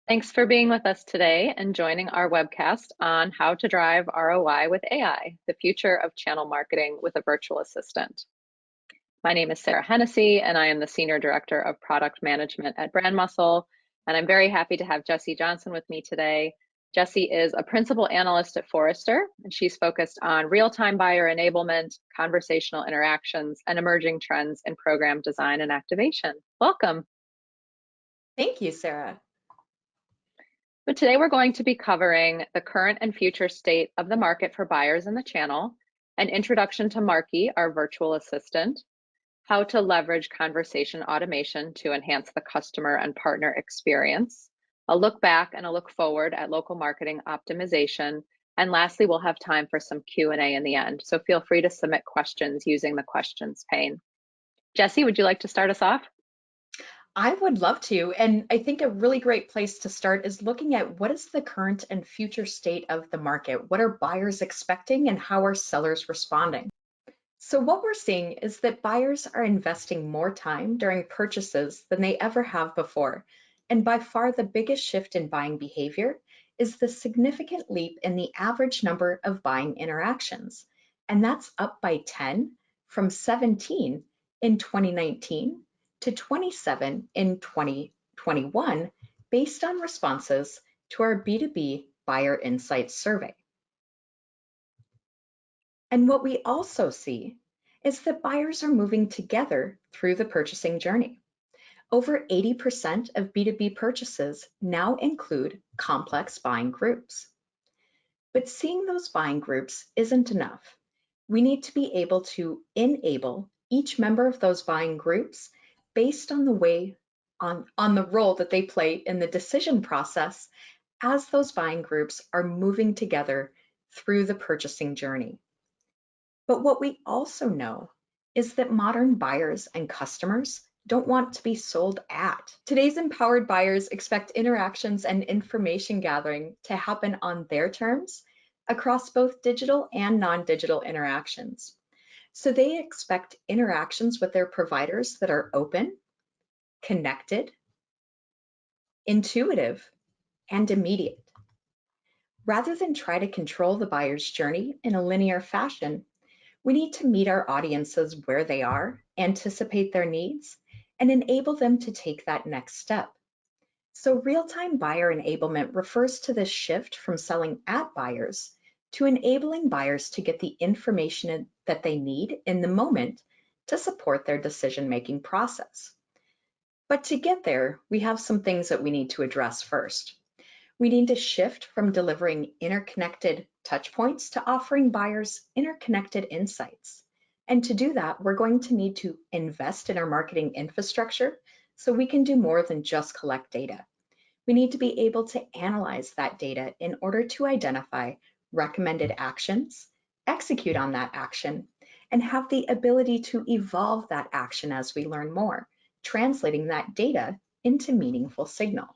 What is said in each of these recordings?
Thanks for being with us today and joining our webcast on how to drive ROI with AI, the future of channel marketing with a virtual assistant. My name is Sarah Hennessy, and I am the Senior Director of Product Management at BrandMuscle, and I'm very happy to have Jessie Johnson with me today. Jessie is a Principal Analyst at Forrester, and she's focused on real-time buyer enablement, conversational interactions, and emerging trends in program design and activation. Welcome. Thank you, Sarah. But today we're going to be covering the current and future state of the market for buyers in the channel, an introduction to Markie, our virtual assistant, how to leverage conversation automation to enhance the customer and partner experience, a look back and a look forward at local marketing optimization, and lastly, we'll have time for some Q&A in the end. So feel free to submit questions using the questions pane. Jessie, would you like to start us off? I would love to, and I think a really great place to start is looking at what is the current and future state of the market? What are buyers expecting and how are sellers responding? So what we're seeing is that buyers are investing more time during purchases than they ever have before. And by far the biggest shift in buying behavior is the significant leap in the average number of buying interactions. And that's up by 10 from 17 in 2019 to 27 in 2021 based on responses to our B2B Buyer Insights survey. And what we also see is that buyers are moving together through the purchasing journey. Over 80% of B2B purchases now include complex buying groups. But seeing those buying groups isn't enough. We need to be able to enable each member of those buying groups based on the way on the role that they play in the decision process as those buying groups are moving together through the purchasing journey. But what we also know is that modern buyers and customers don't want to be sold at. Today's empowered buyers expect interactions and information gathering to happen on their terms across both digital and non-digital interactions. So they expect interactions with their providers that are open, connected, intuitive, and immediate. Rather than try to control the buyer's journey in a linear fashion, we need to meet our audiences where they are, anticipate their needs, and enable them to take that next step. So real-time buyer enablement refers to this shift from selling at buyers to enabling buyers to get the information that they need in the moment to support their decision-making process. But to get there, we have some things that we need to address first. We need to shift from delivering interconnected touchpoints to offering buyers interconnected insights. And to do that, we're going to need to invest in our marketing infrastructure so we can do more than just collect data. We need to be able to analyze that data in order to identify recommended actions, execute on that action, and have the ability to evolve that action as we learn more, translating that data into meaningful signal.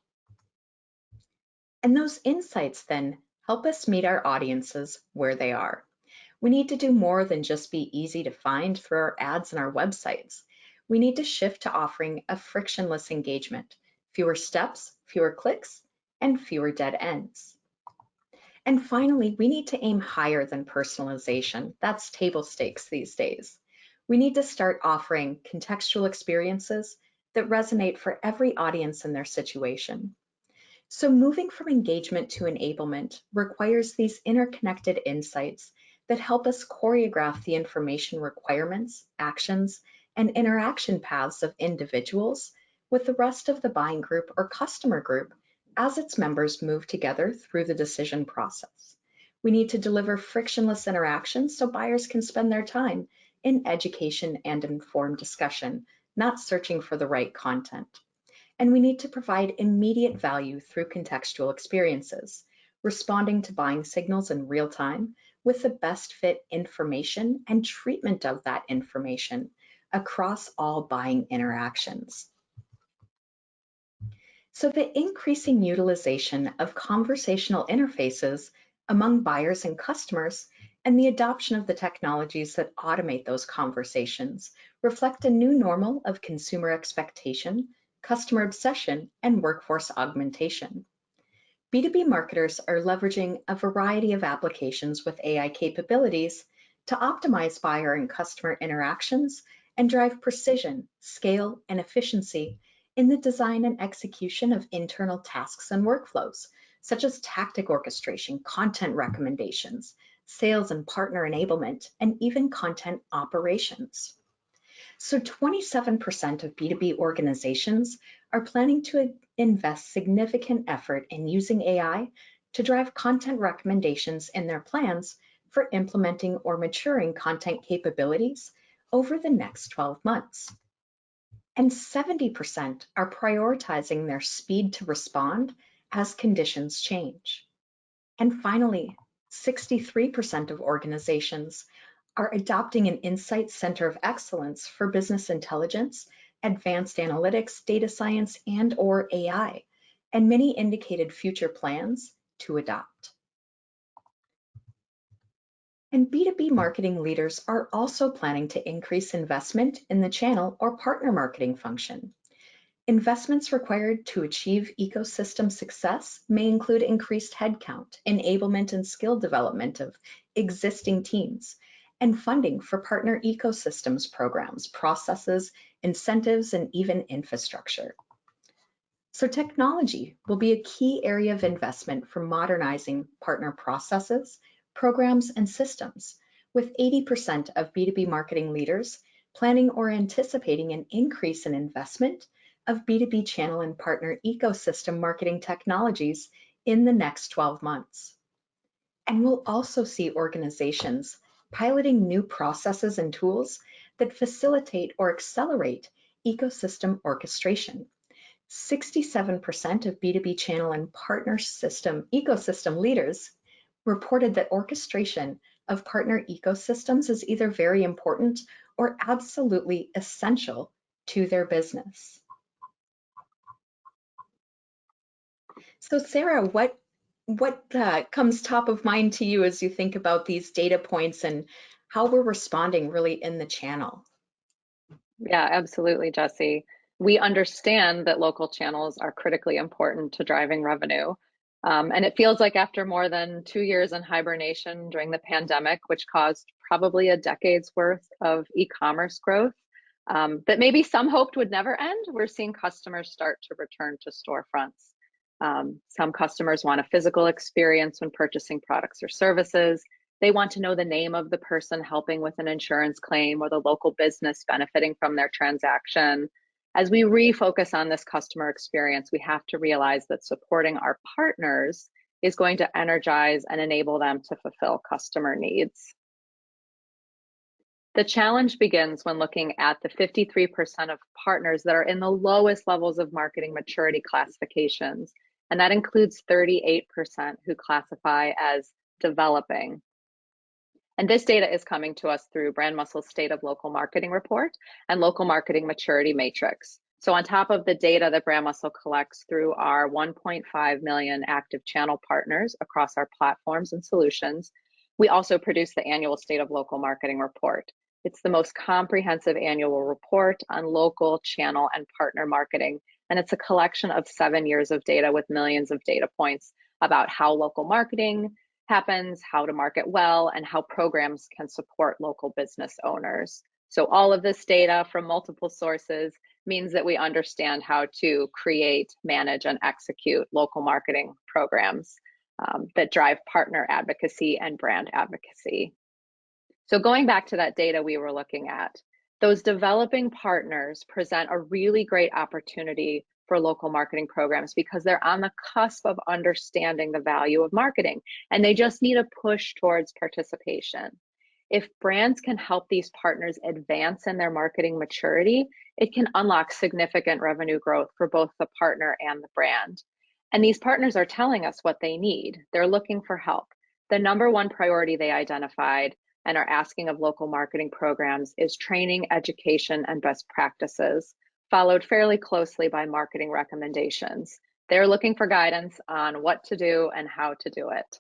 And those insights then help us meet our audiences where they are. We need to do more than just be easy to find through our ads and our websites. We need to shift to offering a frictionless engagement, fewer steps, fewer clicks, and fewer dead ends. And finally, we need to aim higher than personalization. That's table stakes these days. We need to start offering contextual experiences that resonate for every audience in their situation. So moving from engagement to enablement requires these interconnected insights that help us choreograph the information requirements, actions, and interaction paths of individuals with the rest of the buying group or customer group as its members move together through the decision process. We need to deliver frictionless interactions so buyers can spend their time in education and informed discussion, not searching for the right content. And we need to provide immediate value through contextual experiences, responding to buying signals in real time with the best fit information and treatment of that information across all buying interactions. So the increasing utilization of conversational interfaces among buyers and customers and the adoption of the technologies that automate those conversations reflect a new normal of consumer expectation, customer obsession, and workforce augmentation. B2B marketers are leveraging a variety of applications with AI capabilities to optimize buyer and customer interactions and drive precision, scale, and efficiency in the design and execution of internal tasks and workflows, such as tactic orchestration, content recommendations, sales and partner enablement, and even content operations. So 27% of B2B organizations are planning to invest significant effort in using AI to drive content recommendations in their plans for implementing or maturing content capabilities over the next 12 months. And 70% are prioritizing their speed to respond as conditions change. And finally, 63% of organizations are adopting an insight center of excellence for business intelligence, advanced analytics, data science, and/or AI, and many indicated future plans to adopt. And B2B marketing leaders are also planning to increase investment in the channel or partner marketing function. Investments required to achieve ecosystem success may include increased headcount, enablement and skill development of existing teams, and funding for partner ecosystems programs, processes, incentives, and even infrastructure. So technology will be a key area of investment for modernizing partner processes, programs, and systems, with 80% of B2B marketing leaders planning or anticipating an increase in investment of B2B channel and partner ecosystem marketing technologies in the next 12 months. And we'll also see organizations piloting new processes and tools that facilitate or accelerate ecosystem orchestration. 67% of B2B channel and partner ecosystem leaders reported that orchestration of partner ecosystems is either very important or absolutely essential to their business. So Sarah, what comes top of mind to you as you think about these data points and how we're responding really in the channel? Yeah, absolutely, Jessie. We understand that local channels are critically important to driving revenue. And it feels like after more than 2 years in hibernation during the pandemic, which caused probably a decade's worth of e-commerce growth, that maybe some hoped would never end, we're seeing customers start to return to storefronts. Some customers want a physical experience when purchasing products or services. They want to know the name of the person helping with an insurance claim or the local business benefiting from their transaction. As we refocus on this customer experience, we have to realize that supporting our partners is going to energize and enable them to fulfill customer needs. The challenge begins when looking at the 53% of partners that are in the lowest levels of marketing maturity classifications, and that includes 38% who classify as developing. And this data is coming to us through BrandMuscle's State of Local Marketing Report and Local Marketing Maturity Matrix. So on top of the data that BrandMuscle collects through our 1.5 million active channel partners across our platforms and solutions, we also produce the annual State of Local Marketing Report. It's the most comprehensive annual report on local channel and partner marketing. And it's a collection of 7 years of data with millions of data points about how local marketing happens, how to market well, and how programs can support local business owners. So all of this data from multiple sources means that we understand how to create, manage, and execute local marketing programs that drive partner advocacy and brand advocacy. So going back to that data we were looking at, those developing partners present a really great opportunity for local marketing programs because they're on the cusp of understanding the value of marketing and they just need a push towards participation. If brands can help these partners advance in their marketing maturity, it can unlock significant revenue growth for both the partner and the brand. And these partners are telling us what they need. They're looking for help. The number one priority they identified and are asking of local marketing programs is training, education, and best practices, followed fairly closely by marketing recommendations. They're looking for guidance on what to do and how to do it.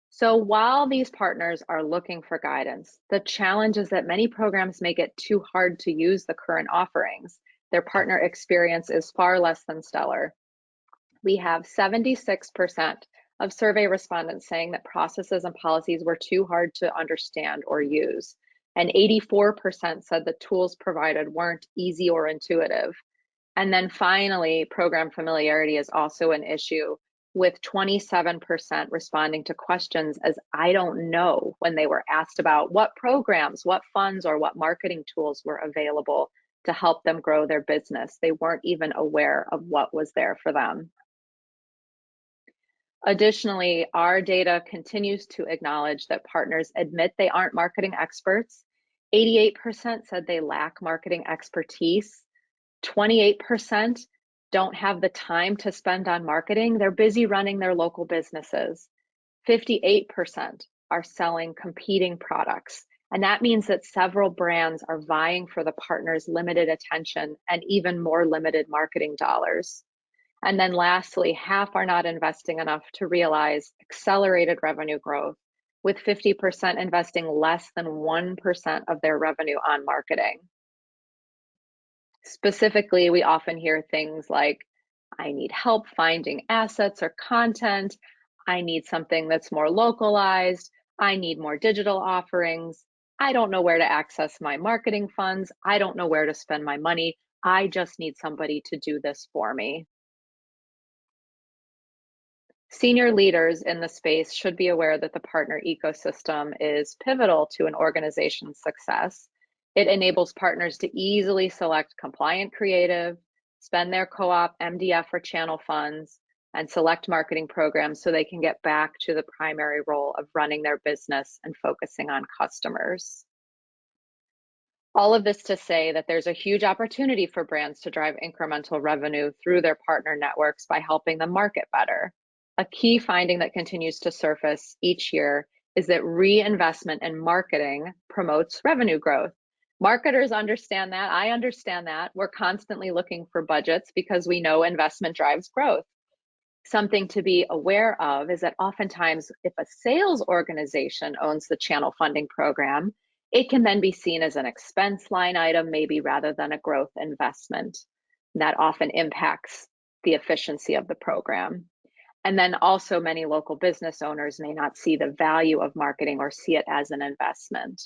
So while these partners are looking for guidance, the challenge is that many programs make it too hard to use the current offerings. Their partner experience is far less than stellar. We have 76% of survey respondents saying that processes and policies were too hard to understand or use. And 84% said the tools provided weren't easy or intuitive. And then finally, program familiarity is also an issue, with 27% responding to questions as "I don't know" when they were asked about what programs, what funds, or what marketing tools were available to help them grow their business. They weren't even aware of what was there for them. Additionally, our data continues to acknowledge that partners admit they aren't marketing experts. 88% said they lack marketing expertise. 28% don't have the time to spend on marketing. They're busy running their local businesses. 58% are selling competing products. And that means that several brands are vying for the partner's limited attention and even more limited marketing dollars. And then lastly, half are not investing enough to realize accelerated revenue growth, with 50% investing less than 1% of their revenue on marketing. Specifically, we often hear things like, "I need help finding assets or content. I need something that's more localized. I need more digital offerings. I don't know where to access my marketing funds. I don't know where to spend my money. I just need somebody to do this for me." Senior leaders in the space should be aware that the partner ecosystem is pivotal to an organization's success. It enables partners to easily select compliant creative, spend their co-op, MDF, or channel funds, and select marketing programs so they can get back to the primary role of running their business and focusing on customers. All of this to say that there's a huge opportunity for brands to drive incremental revenue through their partner networks by helping them market better. A key finding that continues to surface each year is that reinvestment in marketing promotes revenue growth. Marketers understand that. I understand that. We're constantly looking for budgets because we know investment drives growth. Something to be aware of is that oftentimes, if a sales organization owns the channel funding program, it can then be seen as an expense line item, maybe rather than a growth investment. That often impacts the efficiency of the program. And then also, many local business owners may not see the value of marketing or see it as an investment.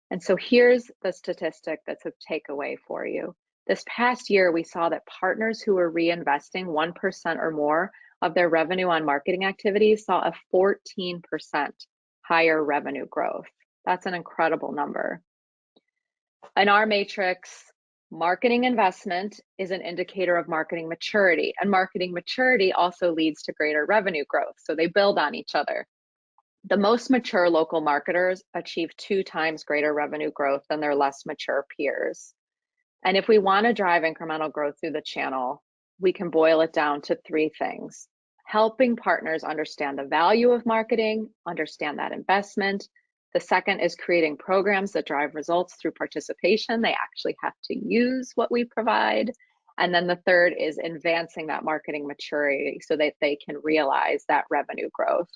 And so here's the statistic that's a takeaway for you. This past year, we saw that partners who were reinvesting 1% or more of their revenue on marketing activities saw a 14% higher revenue growth. That's an incredible number. In our matrix, marketing investment is an indicator of marketing maturity, and marketing maturity also leads to greater revenue growth. So they build on each other. The most mature local marketers achieve 2 times greater revenue growth than their less mature peers. And if we want to drive incremental growth through the channel, we can boil it down to 3 things: helping partners understand the value of marketing, understand that investment. The second is creating programs that drive results through participation. They actually have to use what we provide. And then the third is advancing that marketing maturity so that they can realize that revenue growth.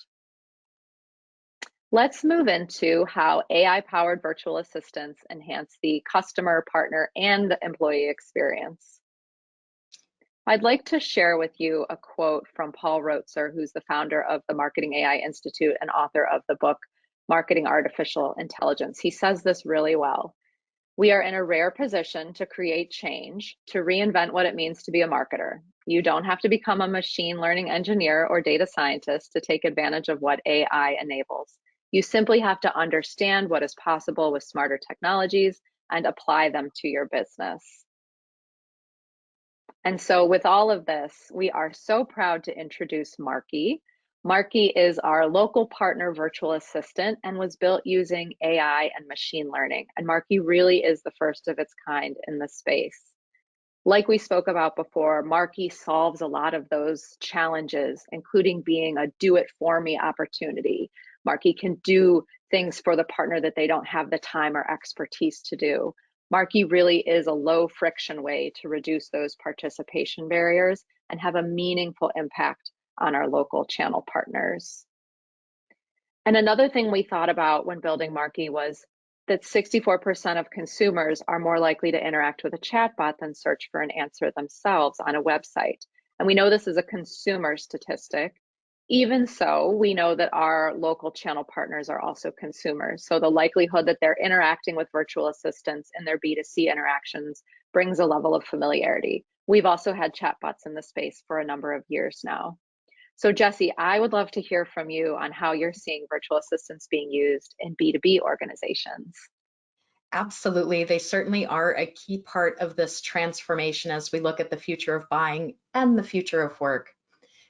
Let's move into how AI-powered virtual assistants enhance the customer, partner, and the employee experience. I'd like to share with you a quote from Paul Rotzer, who's the founder of the Marketing AI Institute and author of the book, Marketing Artificial Intelligence. He says this really well. "We are in a rare position to create change, to reinvent what it means to be a marketer. You don't have to become a machine learning engineer or data scientist to take advantage of what AI enables. You simply have to understand what is possible with smarter technologies and apply them to your business." And so with all of this, we are so proud to introduce Markie. Markie is our local partner virtual assistant and was built using AI and machine learning. And Markie really is the first of its kind in the space. Like we spoke about before, Markie solves a lot of those challenges, including being a do-it-for-me opportunity. Markie can do things for the partner that they don't have the time or expertise to do. Markie really is a low-friction way to reduce those participation barriers and have a meaningful impact on our local channel partners. And another thing we thought about when building Markie was that 64% of consumers are more likely to interact with a chatbot than search for an answer themselves on a website. And we know this is a consumer statistic. Even so, we know that our local channel partners are also consumers. So the likelihood that they're interacting with virtual assistants in their B2C interactions brings a level of familiarity. We've also had chatbots in the space for a number of years now. So Jessie, I would love to hear from you on how you're seeing virtual assistants being used in B2B organizations. Absolutely. They certainly are a key part of this transformation as we look at the future of buying and the future of work.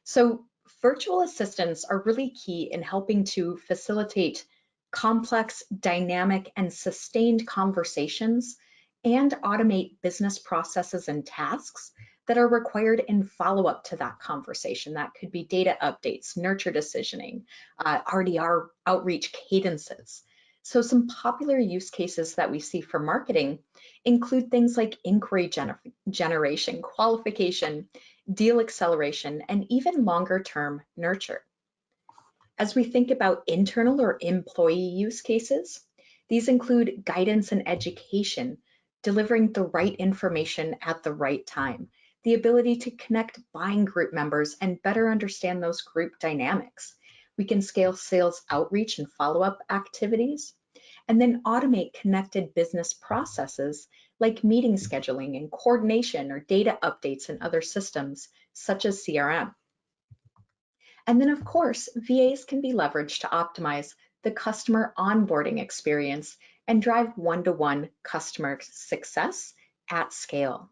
So virtual assistants are really key in helping to facilitate complex, dynamic, and sustained conversations and automate business processes and tasks that are required in follow-up to that conversation. That could be data updates, nurture decisioning, RDR outreach cadences. So some popular use cases that we see for marketing include things like inquiry generation, qualification, deal acceleration, and even longer term nurture. As we think about internal or employee use cases, these include guidance and education, delivering the right information at the right time, the ability to connect buying group members and better understand those group dynamics. We can scale sales outreach and follow-up activities, and then automate connected business processes like meeting scheduling and coordination or data updates in other systems such as CRM. And then of course, VAs can be leveraged to optimize the customer onboarding experience and drive one-to-one customer success at scale.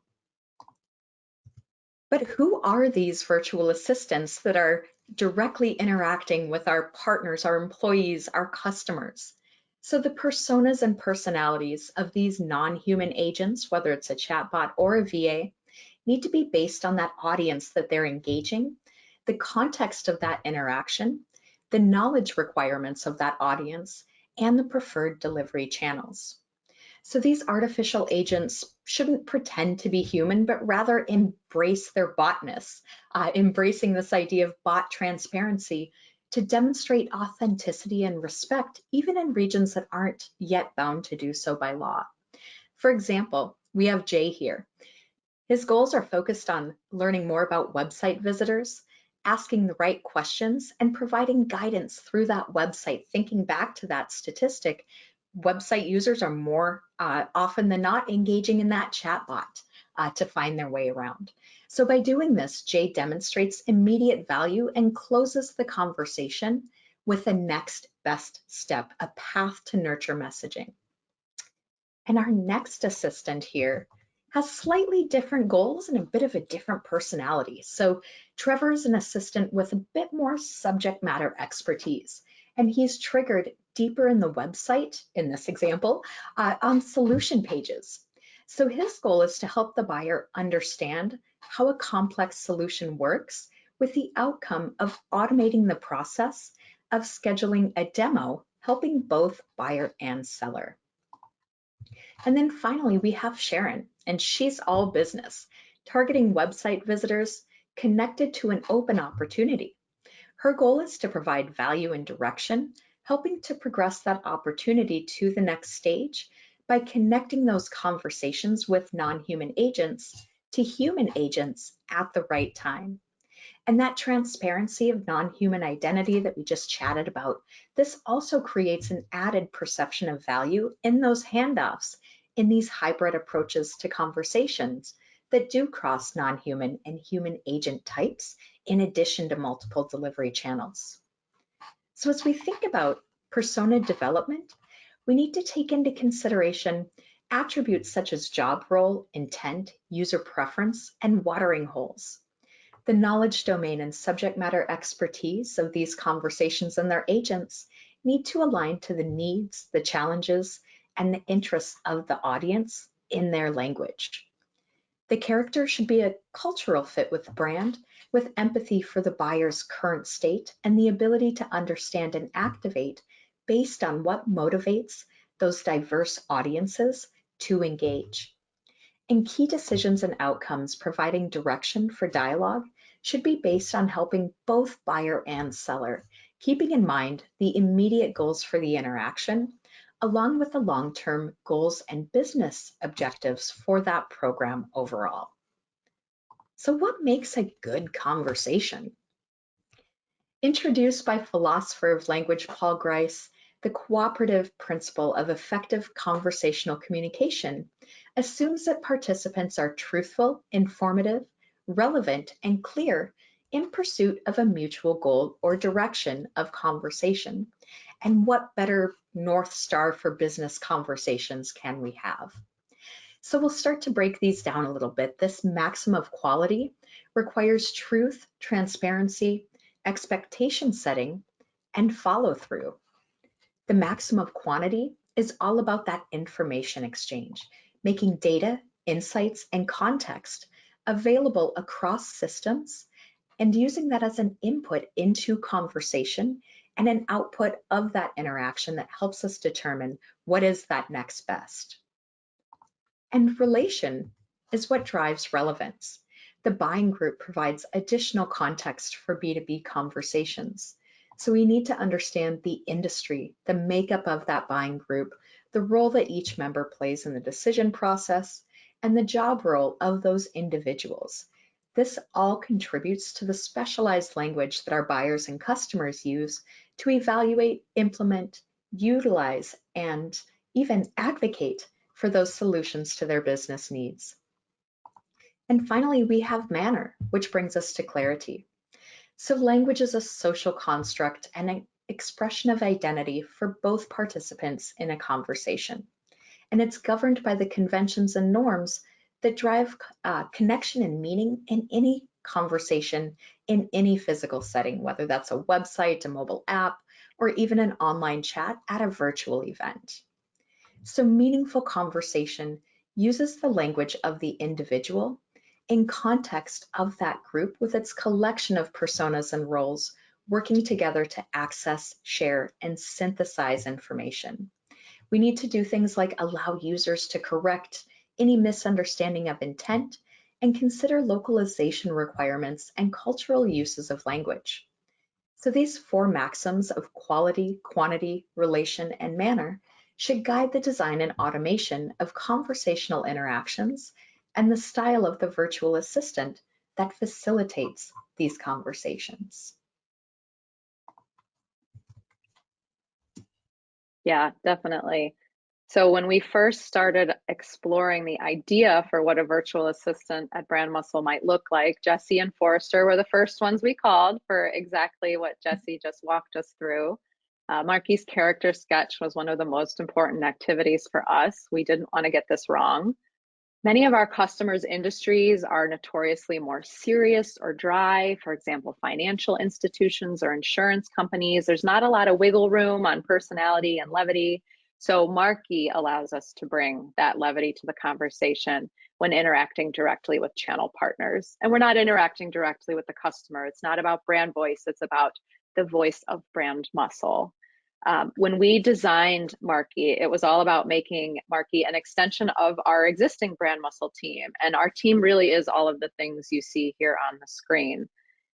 But who are these virtual assistants that are directly interacting with our partners, our employees, our customers? So the personas and personalities of these non-human agents, whether it's a chatbot or a VA, need to be based on that audience that they're engaging, the context of that interaction, the knowledge requirements of that audience, and the preferred delivery channels. So these artificial agents shouldn't pretend to be human, but rather embrace their botness, embracing this idea of bot transparency to demonstrate authenticity and respect, even in regions that aren't yet bound to do so by law. For example, we have Jay here. His goals are focused on learning more about website visitors, asking the right questions, and providing guidance through that website. Thinking back to that statistic, website users are more often than not engaging in that chatbot to find their way around. So by doing this, Jay demonstrates immediate value and closes the conversation with a next best step, a path to nurture messaging. And our next assistant here has slightly different goals and a bit of a different personality. So Trevor is an assistant with a bit more subject matter expertise, and he's triggered deeper in the website, in this example, on solution pages. So his goal is to help the buyer understand how a complex solution works, with the outcome of automating the process of scheduling a demo, helping both buyer and seller. And then finally, we have Sharon, and she's all business, targeting website visitors connected to an open opportunity. Her goal is to provide value and direction, helping to progress that opportunity to the next stage by connecting those conversations with non-human agents to human agents at the right time. And that transparency of non-human identity that we just chatted about, this also creates an added perception of value in those handoffs, in these hybrid approaches to conversations that do cross non-human and human agent types, in addition to multiple delivery channels. So as we think about persona development, we need to take into consideration attributes such as job role, intent, user preference, and watering holes. The knowledge domain and subject matter expertise of these conversations and their agents need to align to the needs, the challenges, and the interests of the audience in their language. The character should be a cultural fit with the brand, with empathy for the buyer's current state and the ability to understand and activate based on what motivates those diverse audiences to engage. And key decisions and outcomes providing direction for dialogue should be based on helping both buyer and seller, keeping in mind the immediate goals for the interaction, along with the long-term goals and business objectives for that program overall. So what makes a good conversation? Introduced by philosopher of language Paul Grice, the cooperative principle of effective conversational communication assumes that participants are truthful, informative, relevant, and clear in pursuit of a mutual goal or direction of conversation. And what better North Star for business conversations can we have? So we'll start to break these down a little bit. This maxim of quality requires truth, transparency, expectation setting, and follow through. The maxim of quantity is all about that information exchange, making data, insights, and context available across systems and using that as an input into conversation and an output of that interaction that helps us determine what is that next best. And relation is what drives relevance. The buying group provides additional context for B2B conversations. So we need to understand the industry, the makeup of that buying group, the role that each member plays in the decision process, and the job role of those individuals. This all contributes to the specialized language that our buyers and customers use to evaluate, implement, utilize, and even advocate for those solutions to their business needs. And finally, we have manner, which brings us to clarity. So language is a social construct and an expression of identity for both participants in a conversation. And it's governed by the conventions and norms that drive connection and meaning in any conversation in any physical setting, whether that's a website, a mobile app, or even an online chat at a virtual event. So meaningful conversation uses the language of the individual in context of that group with its collection of personas and roles working together to access, share, and synthesize information. We need to do things like allow users to correct any misunderstanding of intent and consider localization requirements and cultural uses of language. So these four maxims of quality, quantity, relation, and manner should guide the design and automation of conversational interactions and the style of the virtual assistant that facilitates these conversations. Yeah, definitely. So when we first started exploring the idea for what a virtual assistant at BrandMuscle might look like, Jessie and Forrester were the first ones we called for exactly what Jessie just walked us through. Markie's character sketch was one of the most important activities for us. We didn't want to get this wrong. Many of our customers' industries are notoriously more serious or dry. For example, financial institutions or insurance companies. There's not a lot of wiggle room on personality and levity. So Markie allows us to bring that levity to the conversation when interacting directly with channel partners. And we're not interacting directly with the customer. It's not about brand voice. It's about the voice of brand muscle. When we designed Markie, it was all about making Markie an extension of our existing BrandMuscle team. And our team really is all of the things you see here on the screen.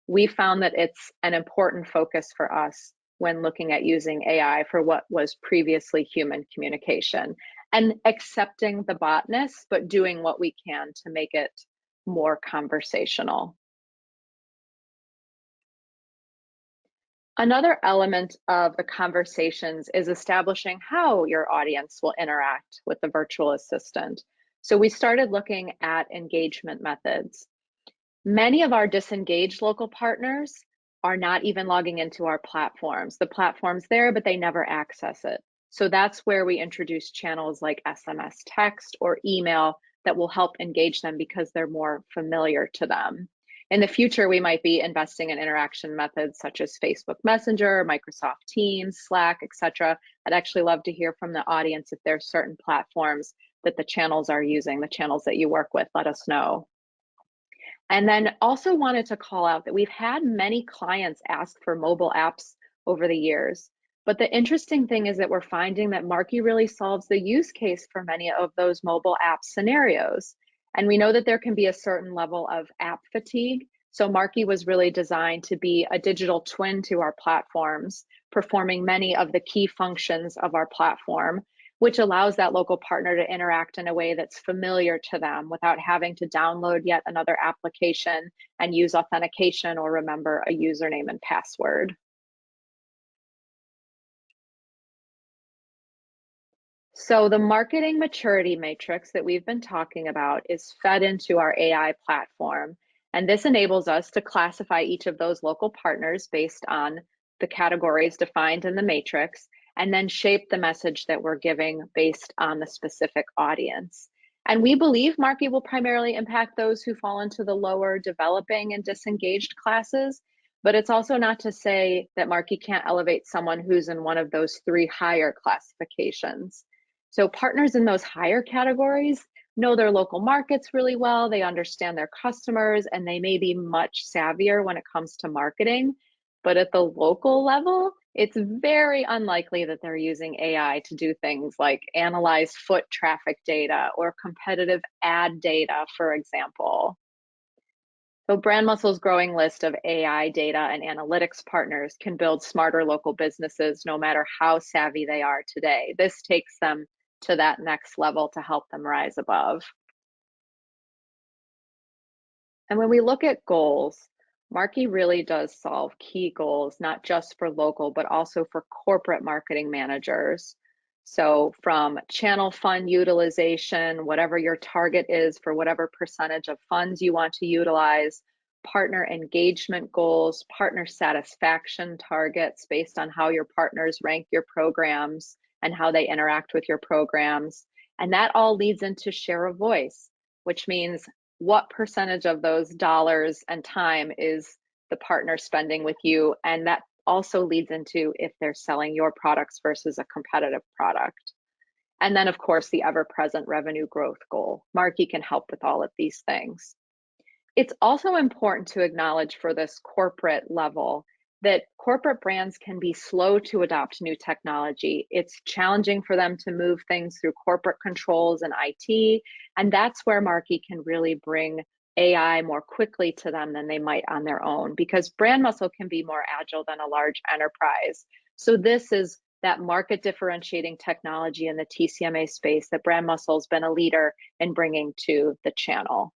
We found that it's an important focus for us when looking at using AI for what was previously human communication and accepting the botness, but doing what we can to make it more conversational. Another element of the conversations is establishing how your audience will interact with the virtual assistant. So we started looking at engagement methods. Many of our disengaged local partners are not even logging into our platforms. The platform's there, but they never access it. So that's where we introduce channels like SMS text or email that will help engage them because they're more familiar to them. In the future, we might be investing in interaction methods such as Facebook Messenger, Microsoft Teams, Slack, etc. I'd actually love to hear from the audience if there's certain platforms that the channels are using, the channels that you work with, let us know. And then also wanted to call out that we've had many clients ask for mobile apps over the years. But the interesting thing is that we're finding that Markie really solves the use case for many of those mobile app scenarios. And we know that there can be a certain level of app fatigue. So Markie was really designed to be a digital twin to our platforms, performing many of the key functions of our platform which allows that local partner to interact in a way that's familiar to them without having to download yet another application and use authentication or remember a username and password. So the marketing maturity matrix that we've been talking about is fed into our AI platform. And this enables us to classify each of those local partners based on the categories defined in the matrix, and then shape the message that we're giving based on the specific audience. And we believe Markie will primarily impact those who fall into the lower developing and disengaged classes, but it's also not to say that Markie can't elevate someone who's in one of those 3 higher classifications. So partners in those higher categories know their local markets really well, they understand their customers, and they may be much savvier when it comes to marketing. But at the local level, it's very unlikely that they're using AI to do things like analyze foot traffic data or competitive ad data, for example. So BrandMuscle's growing list of AI data and analytics partners can build smarter local businesses no matter how savvy they are today. This takes them to that next level to help them rise above. And when we look at goals, Markie really does solve key goals, not just for local, but also for corporate marketing managers. So from channel fund utilization, whatever your target is for whatever percentage of funds you want to utilize, partner engagement goals, partner satisfaction targets based on how your partners rank your programs and how they interact with your programs. And that all leads into share of voice, which means what percentage of those dollars and time is the partner spending with you. And that also leads into if they're selling your products versus a competitive product. And then, of course, the ever-present revenue growth goal. Markie can help with all of these things. It's also important to acknowledge for this corporate level that corporate brands can be slow to adopt new technology. It's challenging for them to move things through corporate controls and IT, and that's where Markie can really bring AI more quickly to them than they might on their own, because BrandMuscle can be more agile than a large enterprise. So this is that market differentiating technology in the TCMA space that BrandMuscle's been a leader in bringing to the channel.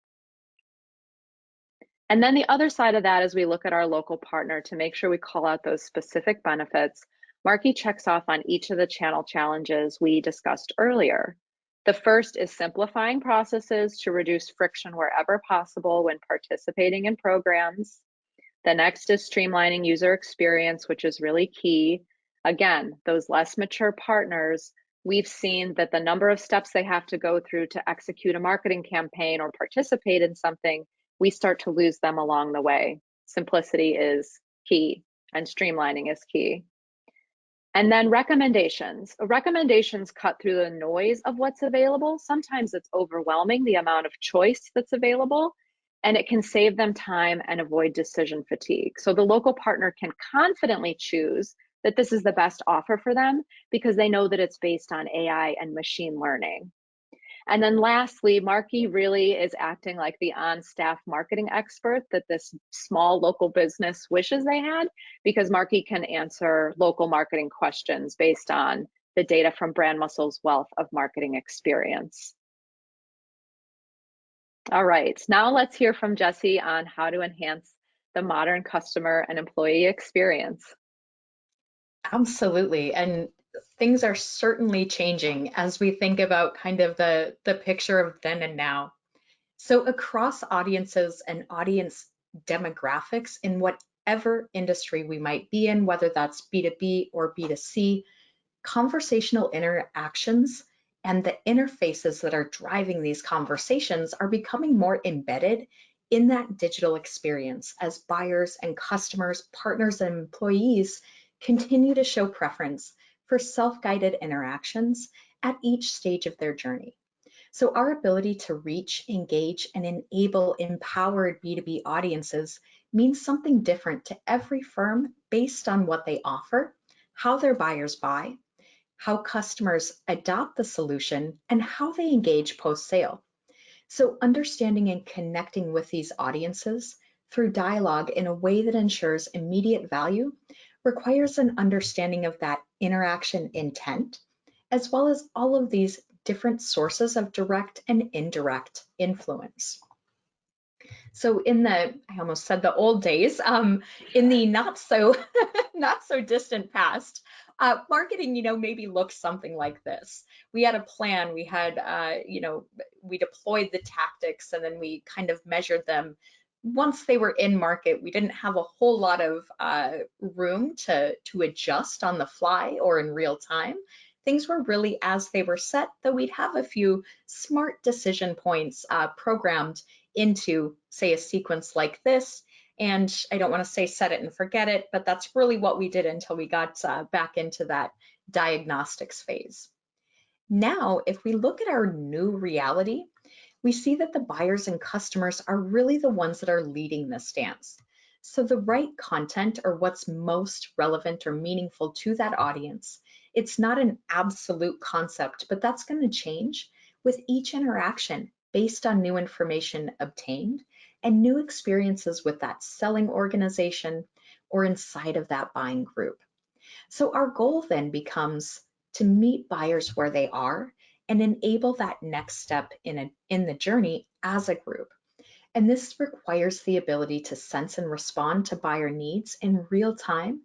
And then the other side of that is we look at our local partner to make sure we call out those specific benefits. Markie checks off on each of the channel challenges we discussed earlier. The first is simplifying processes to reduce friction wherever possible when participating in programs. The next is streamlining user experience, which is really key. Again, those less mature partners, we've seen that the number of steps they have to go through to execute a marketing campaign or participate in something, we start to lose them along the way. Simplicity is key and streamlining is key. And then recommendations. Recommendations cut through the noise of what's available. Sometimes it's overwhelming, the amount of choice that's available, and it can save them time and avoid decision fatigue. So the local partner can confidently choose that this is the best offer for them because they know that it's based on AI and machine learning. And then lastly, Markie really is acting like the on-staff marketing expert that this small local business wishes they had, because Markie can answer local marketing questions based on the data from BrandMuscle's wealth of marketing experience. All right, now let's hear from Jessie on how to enhance the modern customer and employee experience. Absolutely. And things are certainly changing as we think about kind of the picture of then and now. So across audiences and audience demographics in whatever industry we might be in, whether that's B2B or B2C, conversational interactions and the interfaces that are driving these conversations are becoming more embedded in that digital experience as buyers and customers, partners and employees continue to show preference for self-guided interactions at each stage of their journey. So our ability to reach, engage, and enable empowered B2B audiences means something different to every firm based on what they offer, how their buyers buy, how customers adopt the solution, and how they engage post-sale. So understanding and connecting with these audiences through dialogue in a way that ensures immediate value requires an understanding of that interaction intent as well as all of these different sources of direct and indirect influence. So in the, I almost said the old days, in the not so not so distant past, marketing, maybe looked something like this. We had a plan, we had, we deployed the tactics, and then we kind of measured them. Once they were in market, we didn't have a whole lot of room to adjust on the fly or in real time. Things were really as they were set, though we'd have a few smart decision points programmed into, say, a sequence like this. And I don't want to say set it and forget it, but that's really what we did until we got back into that diagnostics phase. Now, if we look at our new reality, we see that the buyers and customers are really the ones that are leading this dance. So the right content, or what's most relevant or meaningful to that audience, it's not an absolute concept, but that's going to change with each interaction based on new information obtained and new experiences with that selling organization or inside of that buying group. So our goal then becomes to meet buyers where they are and enable that next step in the journey as a group. And this requires the ability to sense and respond to buyer needs in real time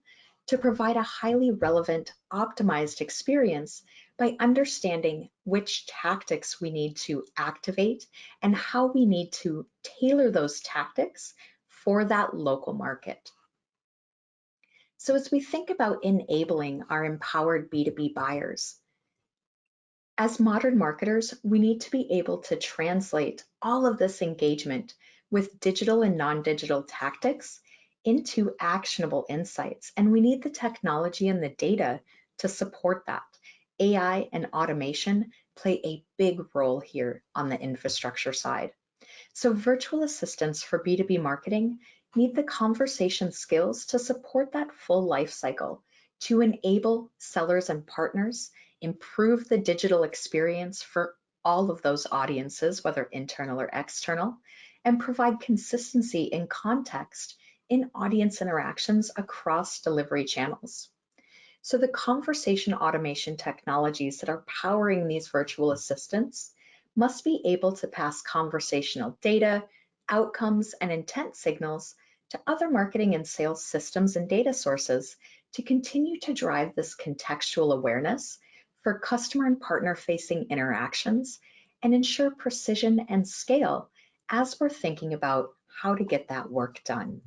to provide a highly relevant, optimized experience by understanding which tactics we need to activate and how we need to tailor those tactics for that local market. So as we think about enabling our empowered B2B buyers, as modern marketers, we need to be able to translate all of this engagement with digital and non-digital tactics into actionable insights. And we need the technology and the data to support that. AI and automation play a big role here on the infrastructure side. So virtual assistants for B2B marketing need the conversation skills to support that full life cycle, to enable sellers and partners, improve the digital experience for all of those audiences, whether internal or external, and provide consistency in context in audience interactions across delivery channels. So the conversation automation technologies that are powering these virtual assistants must be able to pass conversational data, outcomes, and intent signals to other marketing and sales systems and data sources to continue to drive this contextual awareness for customer and partner facing interactions and ensure precision and scale as we're thinking about how to get that work done.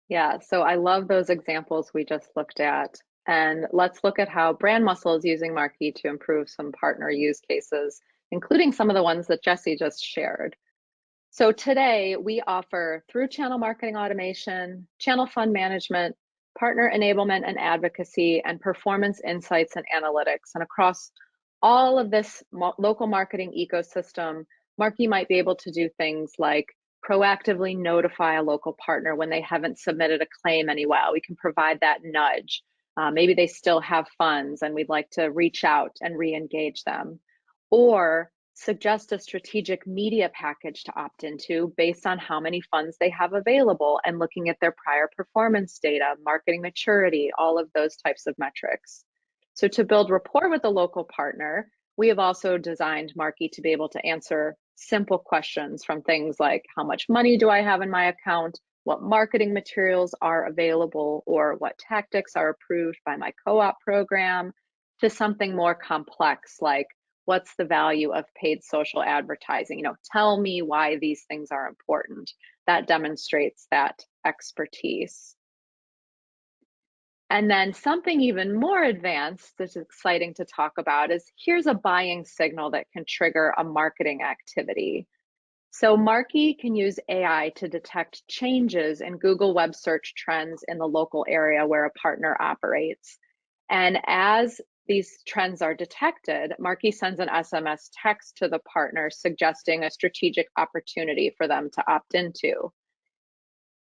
Yeah, so I love those examples we just looked at. And let's look at how BrandMuscle is using Markie to improve some partner use cases, including some of the ones that Jessie just shared. So today we offer through channel marketing automation, channel fund management, partner enablement and advocacy, and performance insights and analytics. And across all of this local marketing ecosystem, Markie might be able to do things like proactively notify a local partner when they haven't submitted a claim in a while. We can provide that nudge. Maybe they still have funds and we'd like to reach out and re-engage them. Or suggest a strategic media package to opt into based on how many funds they have available and looking at their prior performance data, marketing maturity, all of those types of metrics. So to build rapport with a local partner, we have also designed Markie to be able to answer simple questions from things like how much money do I have in my account, what marketing materials are available, or what tactics are approved by my co-op program, to something more complex like what's the value of paid social advertising? Tell me why these things are important. That demonstrates that expertise. And then something even more advanced that's exciting to talk about is here's a buying signal that can trigger a marketing activity. So Markie can use AI to detect changes in Google web search trends in the local area where a partner operates. And as these trends are detected, Markie sends an SMS text to the partner suggesting a strategic opportunity for them to opt into.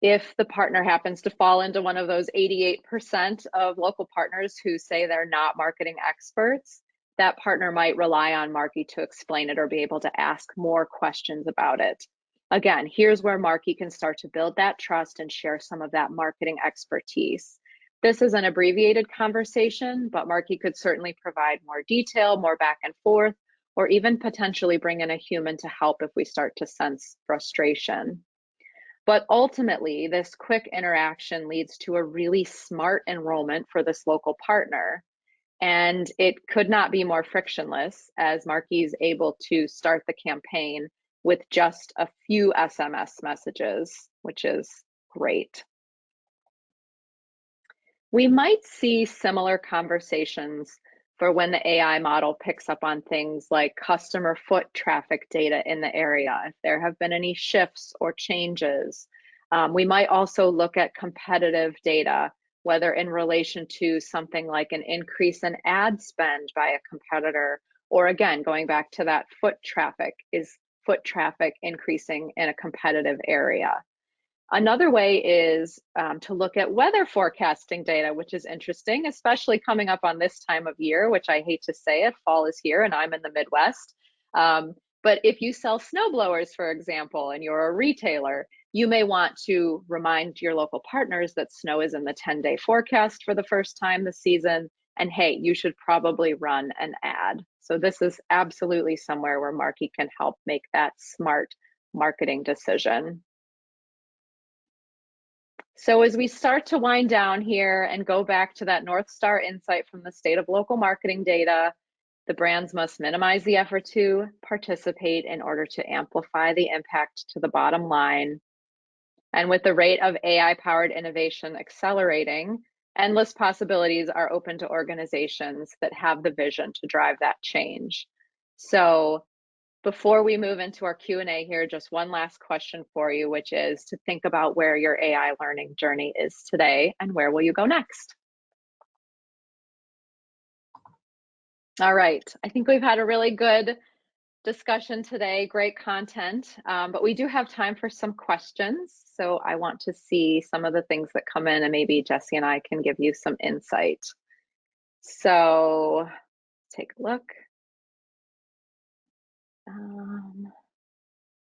If the partner happens to fall into one of those 88% of local partners who say they're not marketing experts, that partner might rely on Markie to explain it or be able to ask more questions about it. Again, here's where Markie can start to build that trust and share some of that marketing expertise. This is an abbreviated conversation, but Markie could certainly provide more detail, more back and forth, or even potentially bring in a human to help if we start to sense frustration. But ultimately, this quick interaction leads to a really smart enrollment for this local partner. And it could not be more frictionless, as Markie is able to start the campaign with just a few SMS messages, which is great. We might see similar conversations for when the AI model picks up on things like customer foot traffic data in the area, if there have been any shifts or changes. We might also look at competitive data, whether in relation to something like an increase in ad spend by a competitor, or again, going back to that foot traffic, is foot traffic increasing in a competitive area? Another way is to look at weather forecasting data, which is interesting, especially coming up on this time of year, which I hate to say it, fall is here and I'm in the Midwest. But if you sell snowblowers, for example, and you're a retailer, you may want to remind your local partners that snow is in the 10-day forecast for the first time this season. And hey, you should probably run an ad. So this is absolutely somewhere where Markie can help make that smart marketing decision. So as we start to wind down here and go back to that North Star insight from the state of local marketing data, the brands must minimize the effort to participate in order to amplify the impact to the bottom line. And with the rate of AI-powered innovation accelerating, endless possibilities are open to organizations that have the vision to drive that change. So before we move into our Q&A here, just one last question for you, which is to think about where your AI learning journey is today and where will you go next? All right, I think we've had a really good discussion today, great content, but we do have time for some questions. So I want to see some of the things that come in and maybe Jessie and I can give you some insight. So take a look.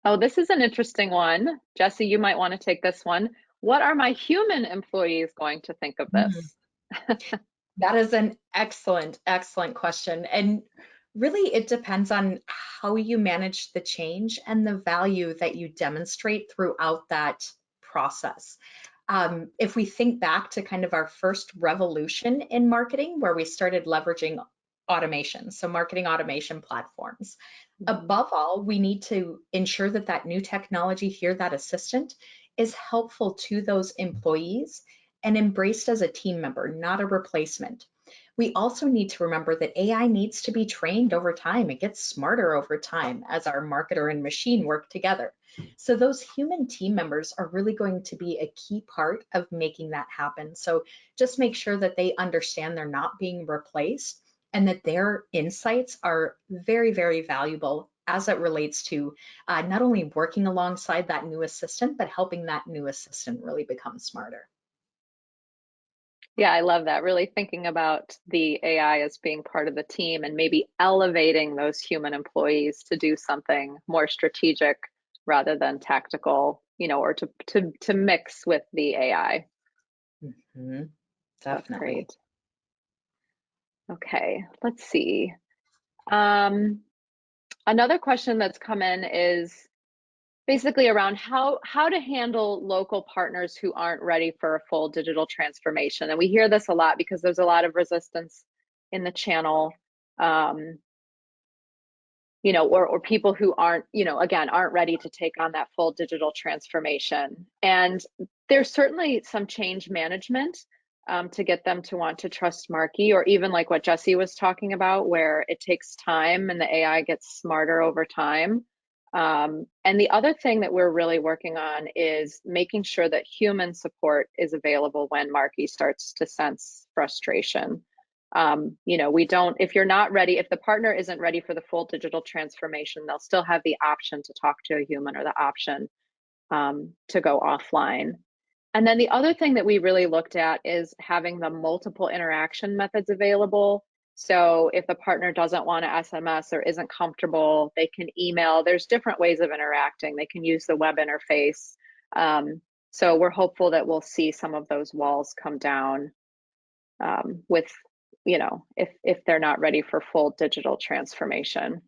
Oh, this is an interesting one. Jessie, you might want to take this one. What are my human employees going to think of this? That is an excellent, excellent question. And really, it depends on how you manage the change and the value that you demonstrate throughout that process. If we think back to kind of our first revolution in marketing, where we started leveraging automation, so marketing automation platforms. Above all, we need to ensure that that new technology here, that assistant, is helpful to those employees and embraced as a team member, not a replacement. We also need to remember that AI needs to be trained over time. It gets smarter over time as our marketer and machine work together. So those human team members are really going to be a key part of making that happen. So just make sure that they understand they're not being replaced and that their insights are very, very valuable as it relates to not only working alongside that new assistant, but helping that new assistant really become smarter. Yeah, I love that. Really thinking about the AI as being part of the team and maybe elevating those human employees to do something more strategic rather than tactical, you know, or to mix with the AI. Mm-hmm. Definitely. That's great. Okay, let's see. Another question that's come in is basically around how to handle local partners who aren't ready for a full digital transformation. And we hear this a lot because there's a lot of resistance in the channel, you know, or people who aren't, you know, again, aren't ready to take on that full digital transformation. And there's certainly some change management to get them to want to trust Markie, or even like what Jessie was talking about, where it takes time and the AI gets smarter over time. And the other thing that we're really working on is making sure that human support is available when Markie starts to sense frustration. You know, we don't, if you're not ready, if the partner isn't ready for the full digital transformation, they'll still have the option to talk to a human or the option to go offline. And then the other thing that we really looked at is having the multiple interaction methods available. So if the partner doesn't want to SMS or isn't comfortable, they can email. There's different ways of interacting. They can use the web interface. So we're hopeful that we'll see some of those walls come down with, if they're not ready for full digital transformation.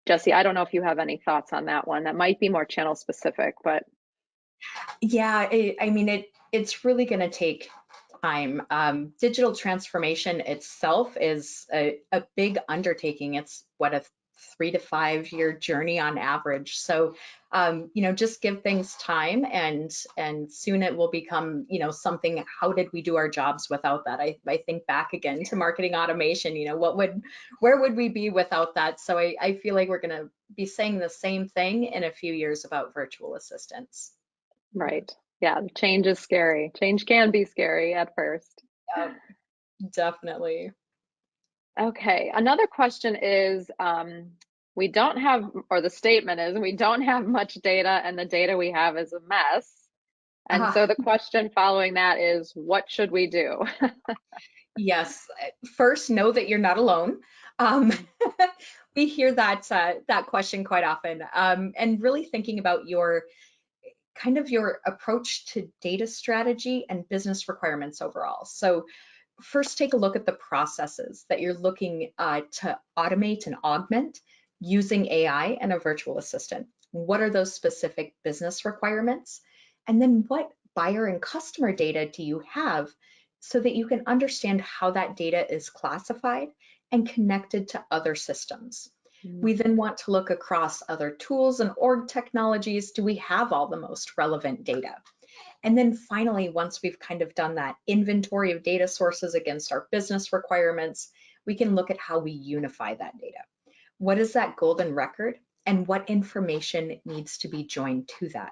Jessie, I don't know if you have any thoughts on that one. That might be more channel specific, but Yeah, I mean, it's really going to take time. Digital transformation itself is a big undertaking. It's what, a 3 to 5 year journey on average. So, just give things time, and soon it will become, something. How did we do our jobs without that? I think back again to marketing automation. Where would we be without that? So I feel like we're going to be saying the same thing in a few years about virtual assistants. right. Yeah, change is scary. Change can be scary at first. Yep, definitely. Okay, another question is, we don't have, or the statement is, we don't have much data and the data we have is a mess. And Ah, so the question following that is, what should we do? yes. First, know that you're not alone. Um, we hear that question quite often, and really thinking about your approach to data strategy and business requirements overall. So, first, take a look at the processes that you're looking to automate and augment using AI and a virtual assistant. What are those specific business requirements? And then what buyer and customer data do you have so that you can understand how that data is classified and connected to other systems? We then want to look across other tools and org technologies. Do we have all the most relevant data? And then finally, once we've kind of done that inventory of data sources against our business requirements, we can look at how we unify that data. What is that golden record, and what information needs to be joined to that?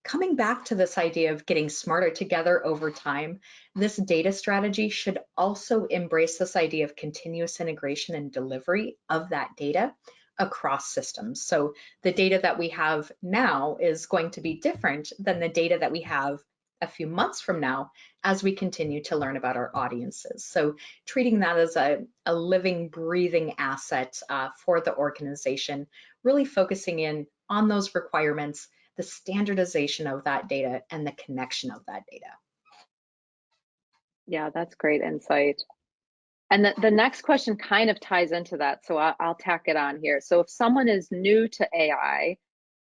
Coming back to this idea of getting smarter together over time, this data strategy should also embrace this idea of continuous integration and delivery of that data across systems. So the data that we have now is going to be different than the data that we have a few months from now as we continue to learn about our audiences. So treating that as a living, breathing asset for the organization, really focusing in on those requirements, the standardization of that data, and the connection of that data. Yeah, that's great insight. And the next question kind of ties into that, so I'll tack it on here. So if someone is new to AI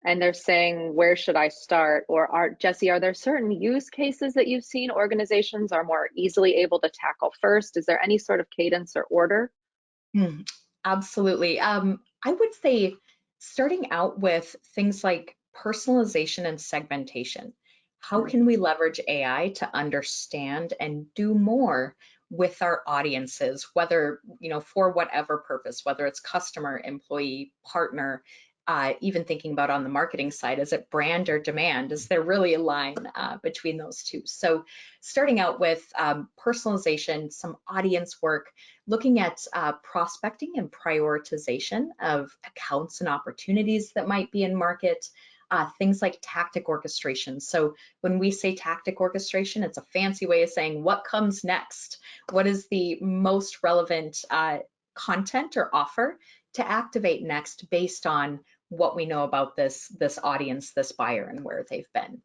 and they're saying, where should I start? Or Jessie, are there certain use cases that you've seen organizations are more easily able to tackle first? Is there any sort of cadence or order? Absolutely. I would say starting out with things like personalization and segmentation. How Mm, can we leverage AI to understand and do more with our audiences, whether, for whatever purpose, whether it's customer, employee, partner, even thinking about on the marketing side, is it brand or demand? Is there really a line between those two? So starting out with personalization, some audience work, looking at prospecting and prioritization of accounts and opportunities that might be in market, things like tactic orchestration. So when we say tactic orchestration, it's a fancy way of saying what comes next. What is the most relevant content or offer to activate next based on what we know about this audience, this buyer, and where they've been.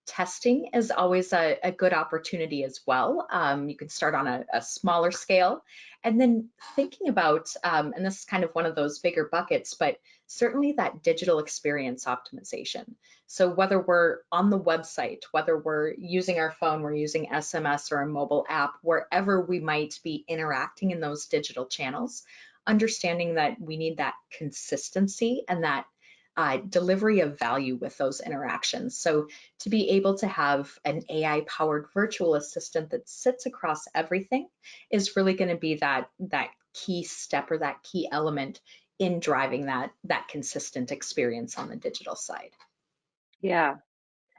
Testing is always a good opportunity as well. You can start on a smaller scale, and then thinking about, and this is kind of one of those bigger buckets, but certainly that digital experience optimization. So whether we're on the website, whether we're using our phone, we're using SMS or a mobile app, wherever we might be interacting in those digital channels, understanding that we need that consistency and that delivery of value with those interactions. So to be able to have an AI-powered virtual assistant that sits across everything is really going to be that key step or that key element in driving that consistent experience on the digital side. yeah.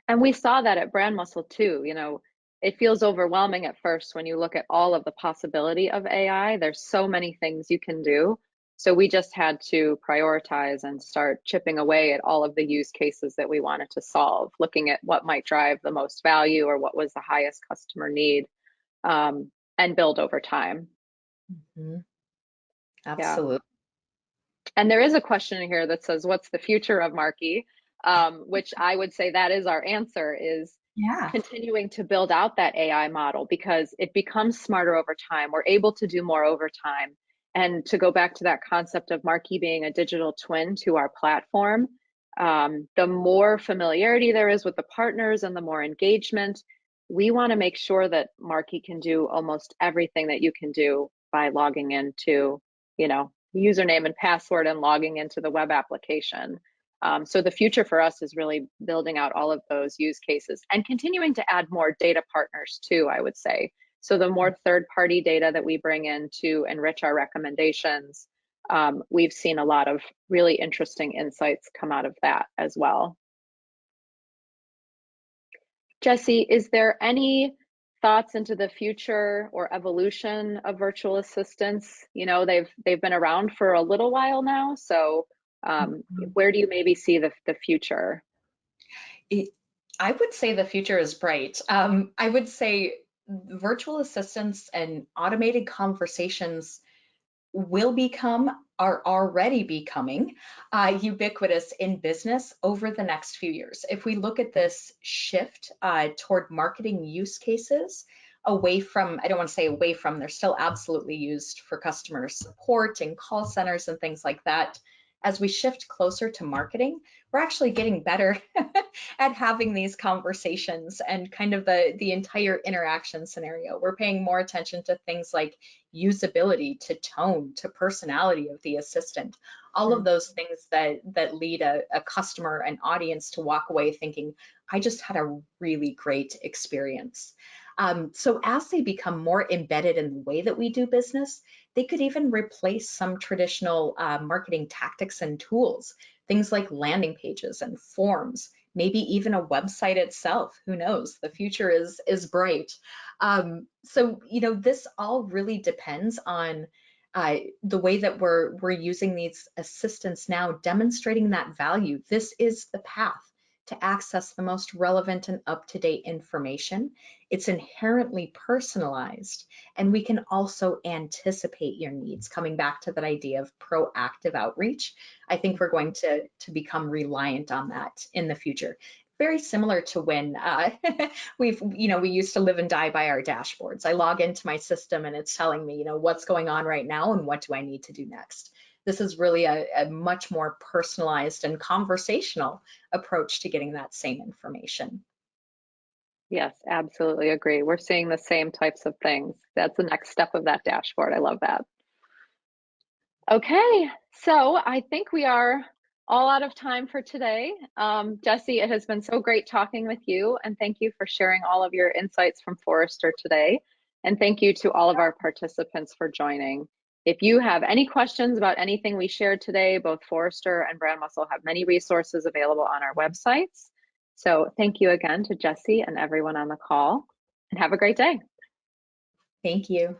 And we saw that at BrandMuscle too. It feels overwhelming at first when you look at all of the possibility of AI. There's so many things you can do. So we just had to prioritize and start chipping away at all of the use cases that we wanted to solve, looking at what might drive the most value or what was the highest customer need, and build over time. Mm-hmm. Yeah. Absolutely. And there is a question in here that says, what's the future of Markie? Which I would say that is our answer is Yeah. continuing to build out that AI model because it becomes smarter over time. We're able to do more over time. And to go back to that concept of Markie being a digital twin to our platform, the more familiarity there is with the partners and the more engagement, we want to make sure that Markie can do almost everything that you can do by logging into, username and password and logging into the web application. So the future for us is really building out all of those use cases and continuing to add more data partners too, I would say. So the more third-party data that we bring in to enrich our recommendations, we've seen a lot of really interesting insights come out of that as well. Jessie, is there any thoughts into the future or evolution of virtual assistants? They've been around for a little while now, so where do you maybe see the future? I would say the future is bright. I would say virtual assistants and automated conversations are already becoming ubiquitous in business over the next few years. If we look at this shift toward marketing use cases away from, I don't want to say away from, they're still absolutely used for customer support and call centers and things like that. As we shift closer to marketing, we're actually getting better at having these conversations and kind of the entire interaction scenario. We're paying more attention to things like usability, to tone, to personality of the assistant, all of those things that lead a customer, an audience to walk away thinking, I just had a really great experience. So as they become more embedded in the way that we do business, they could even replace some traditional marketing tactics and tools, things like landing pages and forms, maybe even a website itself. Who knows? The future is bright. So this all really depends on the way that we're using these assistants now, demonstrating that value. This is the path to access the most relevant and up-to-date information. It's inherently personalized, and we can also anticipate your needs. Coming back to that idea of proactive outreach, I think we're going to become reliant on that in the future. Very similar to when we used to live and die by our dashboards. I log into my system and it's telling me, what's going on right now and what do I need to do next. This is really a much more personalized and conversational approach to getting that same information. Yes, absolutely agree. We're seeing the same types of things. That's the next step of that dashboard. I love that. Okay, so I think we are all out of time for today. Jessie, it has been so great talking with you, and thank you for sharing all of your insights from Forrester today. And thank you to all of our participants for joining. If you have any questions about anything we shared today, both Forrester and BrandMuscle have many resources available on our websites. So thank you again to Jessie and everyone on the call, and have a great day. Thank you.